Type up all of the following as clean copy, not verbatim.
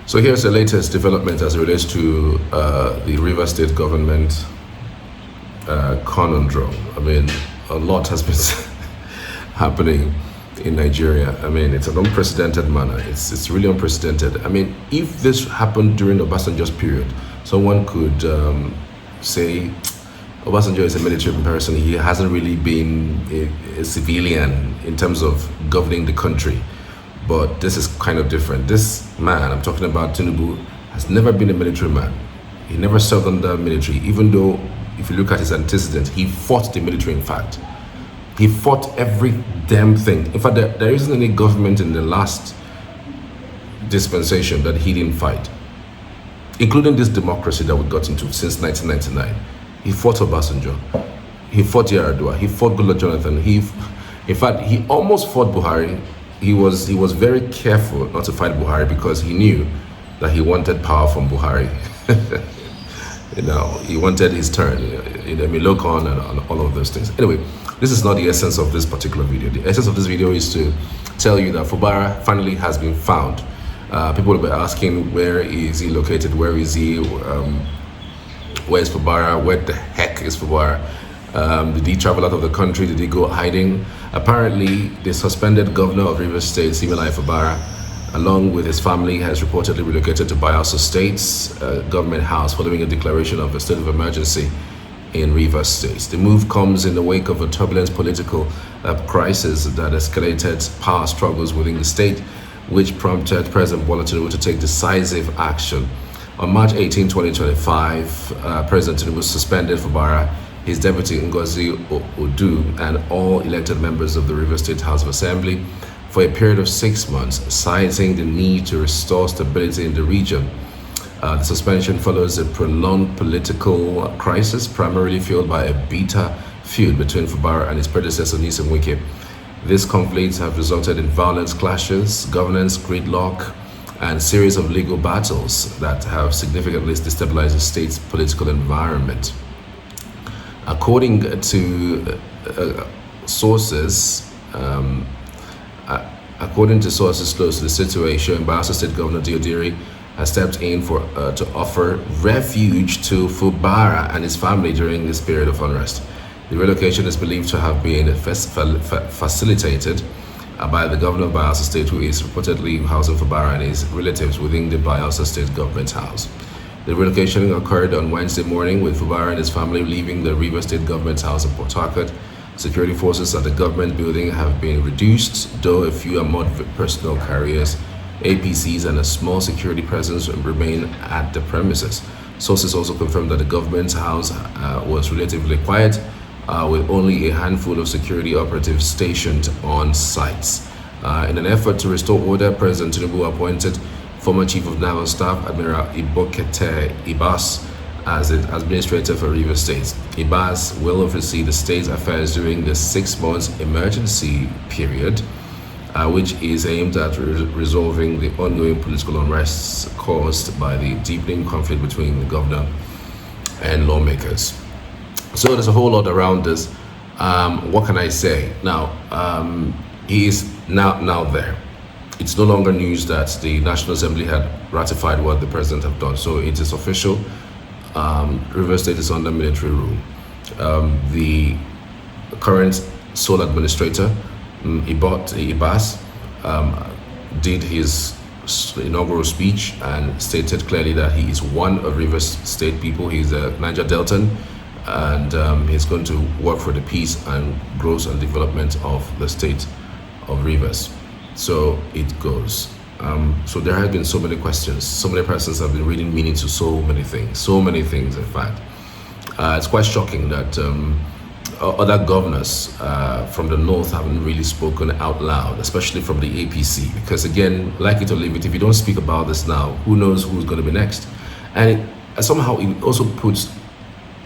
So here's the latest development as it relates to the River State government conundrum. I mean, a lot has been happening in Nigeria. I mean, it's an unprecedented manner. It's really unprecedented. I mean, if this happened during Obasanjo's period, someone could say Obasanjo is a military person. He hasn't really been a civilian in terms of governing the country. But this is kind of different. This man, I'm talking about Tinubu, has never been a military man. He never served under military, even though if you look at his antecedents, he fought the military, in fact. He fought every damn thing. In fact, there isn't any government in the last dispensation that he didn't fight, including this democracy that we got into since 1999. He fought Obasanjo. He fought Yar'Adua. He fought Goodluck Jonathan. In fact, he almost fought Buhari. He was very careful not to fight Buhari because he knew that he wanted power from Buhari. He wanted his turn, Milokon and all of those things. Anyway, this is not the essence of this particular video. The essence of this video is to tell you that Fubara finally has been found. People will be asking, where is he located? Where is he? Where is Fubara? Where the heck is Fubara? Did he travel out of the country? Did he go hiding? Apparently, the suspended governor of Rivers State, Siminalayi Fubara, along with his family, has reportedly relocated to Bayelsa State's government house following a declaration of a state of emergency in Rivers State. The move comes in the wake of a turbulent political crisis that escalated power struggles within the state, which prompted President Bola Tinubu to take decisive action. On March 18, 2025, President Tinubu suspended Fubara, his deputy Ngozi Odu, and all elected members of the Rivers State House of Assembly for a period of 6 months, citing the need to restore stability in the region. The suspension follows a prolonged political crisis, primarily fueled by a bitter feud between Fubara and his predecessor Nyesom Wike. These conflicts have resulted in violent clashes, governance gridlock, and a series of legal battles that have significantly destabilized the state's political environment. According to sources close to the situation, Bayelsa State Governor Diodiri has stepped in to offer refuge to Fubara and his family during this period of unrest. The relocation is believed to have been facilitated by the governor of Bayelsa State, who is reportedly housing Fubara and his relatives within the Bayelsa State government house. The relocation occurred on Wednesday morning, with Fubara and his family leaving the Rivers State government house in Port Harcourt. Security forces at the government building have been reduced, though a few armored personnel carriers, APCs, and a small security presence remain at the premises. Sources also confirmed that the government house was relatively quiet, with only a handful of security operatives stationed on sites. In an effort to restore order, President Tinubu appointed former Chief of Naval Staff Admiral Ibokete Ibas as the administrator for Rivers State. Ibas will oversee the state's affairs during the 6 months emergency period, which is aimed at resolving the ongoing political unrest caused by the deepening conflict between the governor and lawmakers. So there's a whole lot around this. What can I say? Now, he is now there. It's no longer news that the National Assembly had ratified what the president have done. So it is official. Rivers State is under military rule. The current sole administrator, Ibas, did his inaugural speech and stated clearly that he is one of Rivers State people. He's a Niger Deltan, and he's going to work for the peace and growth and development of the state of Rivers. So it goes. So there have been so many questions. So many persons have been reading meaning to so many things, in fact. It's quite shocking that other governors from the north haven't really spoken out loud, especially from the APC, because again, like it or leave it, if you don't speak about this now, who knows who's going to be next? And somehow it also puts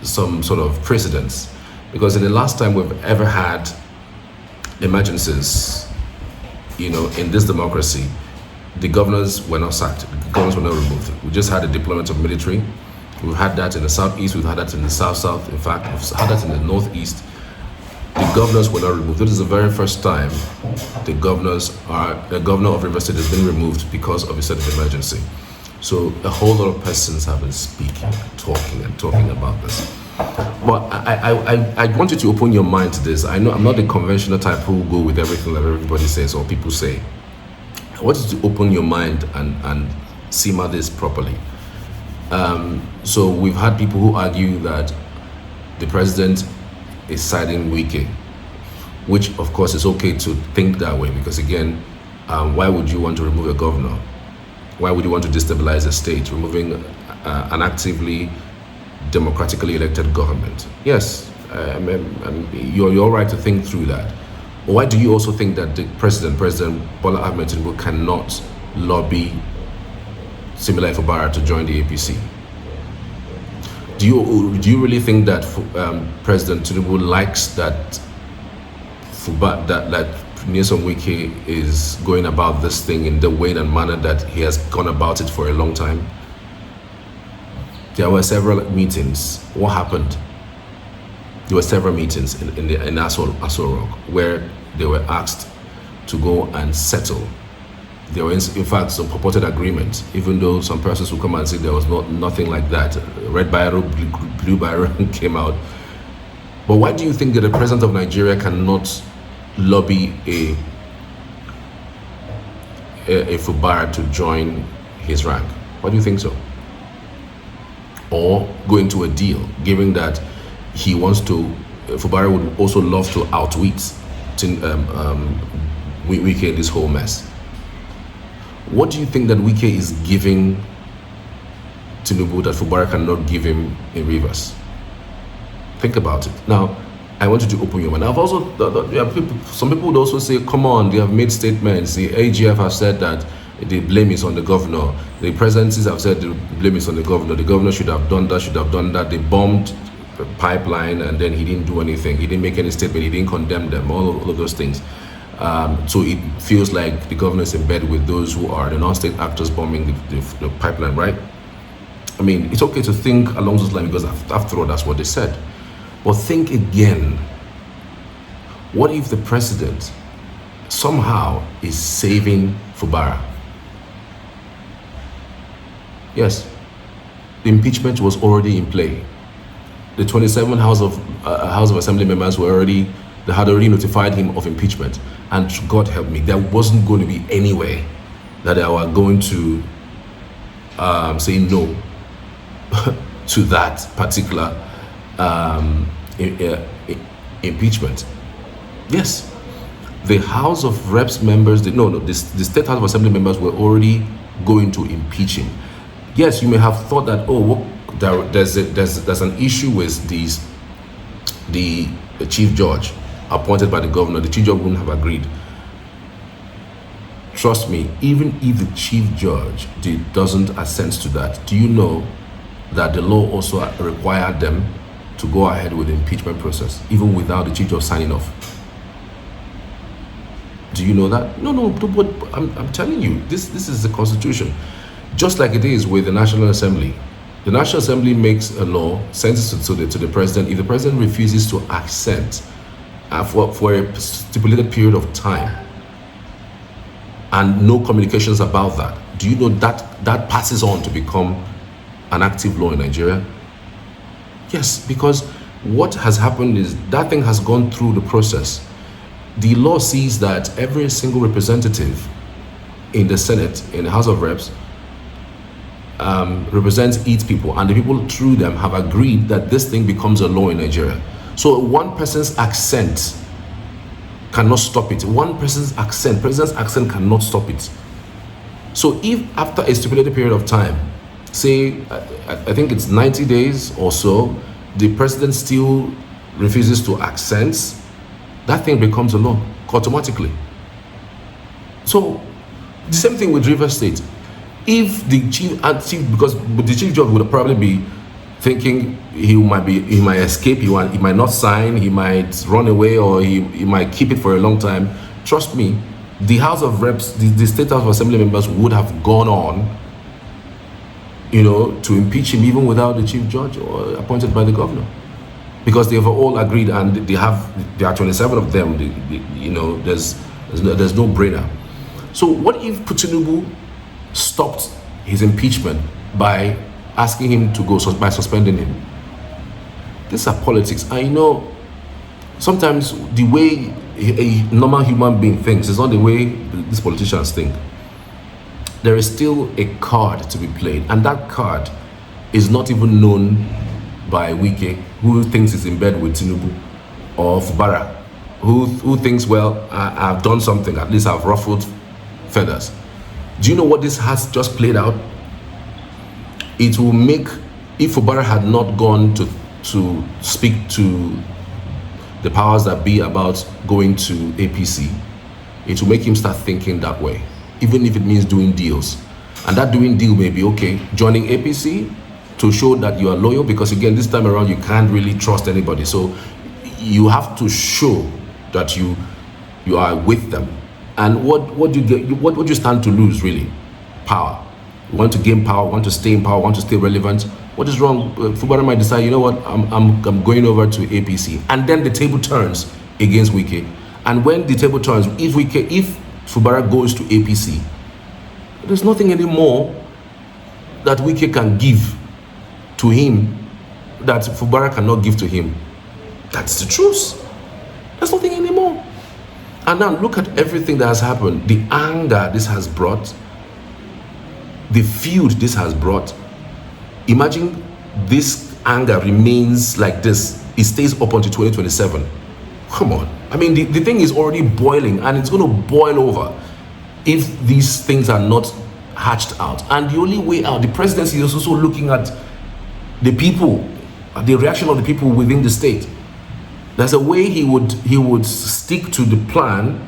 some sort of precedence, because in the last time we've ever had emergencies, in this democracy, the governors were not sacked, the governors were not removed. We just had a deployment of military. We've had that in the southeast, we've had that in the south. In fact, we've had that in the northeast. The governors were not removed. This is the very first time the governor of Rivers State has been removed because of a state of emergency. So a whole lot of persons have been speaking, talking about this. But I want you to open your mind to this. I know I'm not the conventional type who will go with everything that everybody says or people say. I want you to open your mind and simmer this properly. So we've had people who argue that the president is siding Wike, which of course is okay to think that way, because again, why would you want to remove a governor? Why would you want to destabilize a state, removing an actively democratically elected government? Yes, you're right to think through that. But why do you also think that the President Bola Tinubu cannot lobby Siminalayi Fubara to join the APC? Do you really think that President Tinubu likes that Nyesom Wike is going about this thing in the way and manner that he has gone about it for a long time? There were several meetings. What happened? There were several meetings in Aso Rock where they were asked to go and settle. There were in fact some purported agreements, even though some persons will come and say there was nothing like that. Red Biro, blue Biro came out. But why do you think that the president of Nigeria cannot lobby a Fubara to join his rank? Why do you think so? Or go into a deal, given that he wants to, Fubara would also love to outwit Wike in this whole mess. What do you think that Wike is giving Tinubu that Fubara cannot give him in Rivers? Think about it. Now, I want you to open your mind. I've also, some people would also say, come on, they have made statements. The AGF have said that the blame is on the governor. The presidencies have said the blame is on the governor. The governor should have done that, should have done that. They bombed the pipeline and then he didn't do anything. He didn't make any statement. He didn't condemn them, all of those things. So it feels like the governor is in bed with those who are the non-state actors bombing the pipeline, right? I mean, it's okay to think along those lines because after all, that's what they said. But think again. What if the president somehow is saving Fubara? Yes, the impeachment was already in play. The 27 House of Assembly members had already notified him of impeachment. And God help me, there wasn't going to be any way that they were going to say no to that particular impeachment. Yes, the House of Reps members, the State House of Assembly members were already going to impeach him. Yes, you may have thought that, there's an issue with the chief judge appointed by the governor. The chief judge wouldn't have agreed. Trust me, even if the chief judge doesn't assent to that, do you know that the law also required them to go ahead with the impeachment process, even without the chief judge signing off? Do you know that? No, but I'm telling you, this is the Constitution. Just like it is with the National Assembly. The National Assembly makes a law, sends it to the president. If the president refuses to assent for a stipulated period of time, and no communications about that, do you know that passes on to become an active law in Nigeria? Yes, because what has happened is that thing has gone through the process. The law sees that every single representative in the Senate, in the House of Reps, represents 8 people, and the people through them have agreed that this thing becomes a law in Nigeria. So one person's accent cannot stop it. One person's accent, president's accent cannot stop it. So if after a stipulated period of time, say, I think it's 90 days or so, the president still refuses to assent, that thing becomes a law automatically. So the same thing with Rivers State. If the because the chief judge would probably be thinking he might escape, he might not sign, he might run away, or he might keep it for a long time. Trust me, the House of Reps, the State House of Assembly members would have gone on, to impeach him even without the chief judge or appointed by the governor, because they've all agreed, and there are 27 of them. There's no brainer. So what if Tinubu stopped his impeachment by asking him to go, by suspending him. These are politics. I know sometimes the way a normal human being thinks is not the way these politicians think. There is still a card to be played, and that card is not even known by Wike, who thinks he's in bed with Tinubu, or Fubara, who thinks, well, I've done something, at least I've ruffled feathers. Do you know what this has just played out? It will make, if Fubara had not gone to speak to the powers that be about going to APC, it will make him start thinking that way, even if it means doing deals. And that doing deal may be, okay, joining APC to show that you are loyal, because again, this time around, you can't really trust anybody. So you have to show that you are with them. And what do you get? What would you stand to lose, really? Power. You want to gain power, want to stay in power, want to stay relevant. What is wrong? Fubara might decide, you know what, I'm going over to APC, and then the table turns against Wike. And when the table turns, if Fubara goes to APC, there's nothing anymore that Wike can give to him that Fubara cannot give to him. That's the truth. There's nothing anymore. And now look at everything that has happened, the anger this has brought, the feud this has brought. Imagine this anger remains like this. It stays up until 2027. Come on. I mean, the thing is already boiling, and it's going to boil over if these things are not hatched out. And the only way out, the presidency is also looking at the people, the reaction of the people within the state. There's a way he would stick to the plan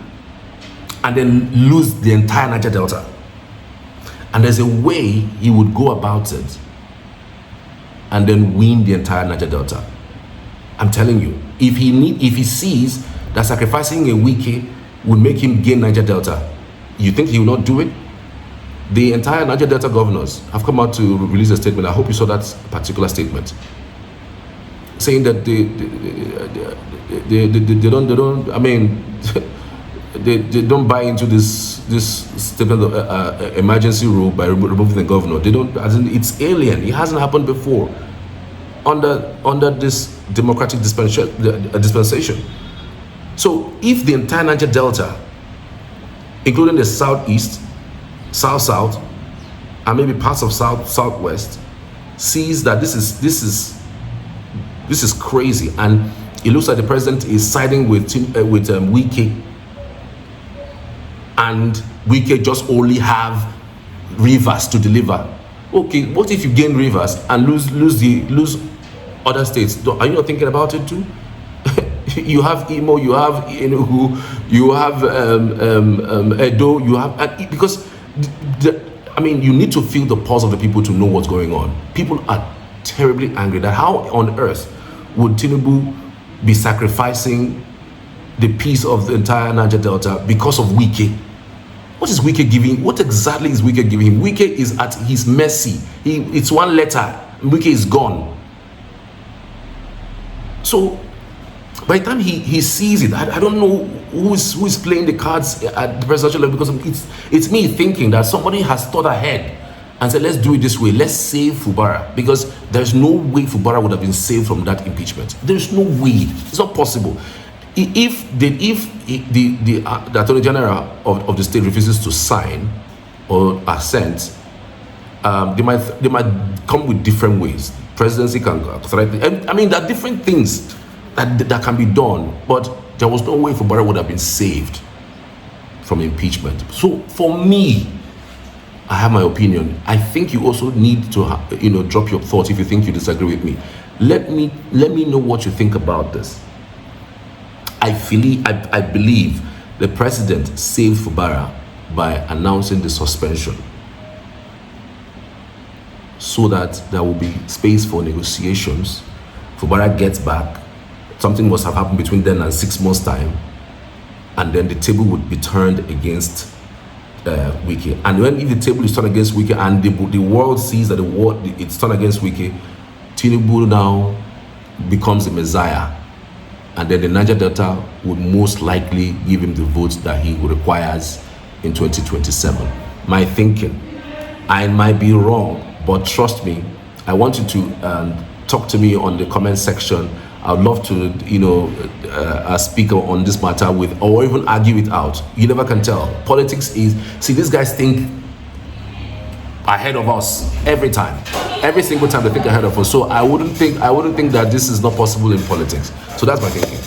and then lose the entire Niger Delta. And there's a way he would go about it and then win the entire Niger Delta. I'm telling you, if he sees that sacrificing a Wike would make him gain Niger Delta, you think he will not do it? The entire Niger Delta governors have come out to release a statement. I hope you saw that particular statement, saying that they don't. I mean, they don't buy into this statement of emergency rule by removing the governor. They don't. As in, it's alien. It hasn't happened before under this democratic dispensation. So if the entire Niger Delta, including the southeast, south, and maybe parts of southwest, sees that this is crazy, and it looks like the president is siding with Wike, and Wike just only have rivers to deliver. Okay, what if you gain rivers and lose other states? Are you not thinking about it too? You have Imo, you have Enugu, you have Edo, you have, because I mean, you need to feel the pulse of the people to know what's going on. People are terribly angry that how on earth would Tinubu be sacrificing the peace of the entire Niger Delta because of Wike? What is Wike giving? What exactly is Wike giving him? Wike is at his mercy. It's one letter, and Wike is gone. So by the time he sees it, I don't know who is playing the cards at the presidential level, because it's me thinking that somebody has thought ahead and said, let's do it this way, let's save Fubara, because there's no way Fubara would have been saved from that impeachment. There's no way. It's not possible. If the Attorney General of the state refuses to sign or assent, they might come with different ways. Presidency can threaten. I mean, there are different things that can be done, but there was no way Fubara would have been saved from impeachment. So for me, I have my opinion. I think you also need to drop your thoughts if you think you disagree with me. Let me know what you think about this. I believe the president saved Fubara by announcing the suspension, so that there will be space for negotiations. Fubara gets back. Something must have happened between then and 6 months' time, and then the table would be turned against Wike. And if the table is turned against Wike, and the world sees that it's turned against Wike, Tinubu now becomes the messiah, and then the Niger Delta would most likely give him the votes that he requires in 2027. My thinking. I might be wrong, but trust me, I want you to talk to me on the comment section. I'd love to, speak on this matter with, or even argue it out. You never can tell. Politics is, see, these guys think ahead of us every time. Every single time they think ahead of us. So I wouldn't think that this is not possible in politics. So that's my thinking.